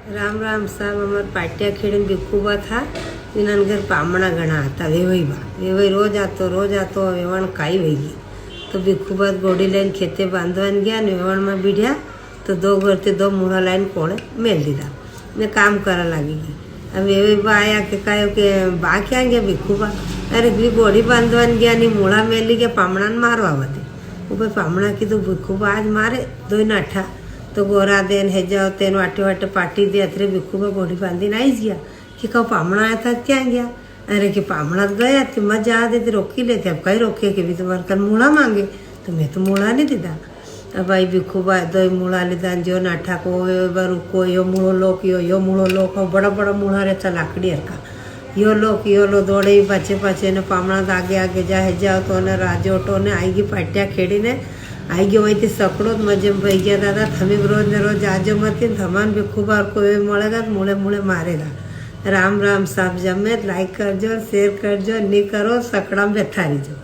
राम राम साहब हमारे पाटिया खेड़े में बिखूबा था इन्हन घर पामणा घना आता वेवई रोज आतो वेवण काई वही तो बिखूबा गोड़ी लाइन खेते बांधवान गया वेवण में बीढ़िया तो दो घर से दो मुड़ा लाइन कोड़े मेल दीदा ने काम करा लगेगी। अब वेवई बा आया के कहो के बा क्या गया बिखूबा अरे भी गोड़ी बांधवान गया नहीं मुड़ा मेली गया पामणा मारवा बते वो भाई पामणा की तो बिखूबा आज मारे दो नाठा तो गोरा देन है जाओ तेन वाटे वाटे पाटी दे अतरे बिखूबा गोड़ी बांधी आई गया कि कहो पामणा आया था क्या गया अरे कि पामणा गया तो मजा आ देते रोकी लेते अब कहीं रोके कि भी तुम्हारे कल मूड़ा मांगे तो मैं तो मूड़ा नहीं दीदा। अब भाई बिखूबा दो मूड़ा लीधा जो नाठा को रुको यो मूड़ो लोक यो मूड़ो लोक बड़ा बड़ा मूड़ा रहता लाकड़ी का यो लो दौड़े पाछे पाछे ने पामणा आगे आगे जाओ तो ने राजोटो ने आएगी पाटिया खेड़ी ने आई गयो वही सकड़ो मजे में गया दादा थमी रोज ने रोज आजो मत थमान बिखूबा कोई મળेगा तो मुड़े मुड़े मारेगा। राम राम साहब जमे लाइक करजो शेयर करजो नहीं करो सकड़ा में बैठा रहीजो।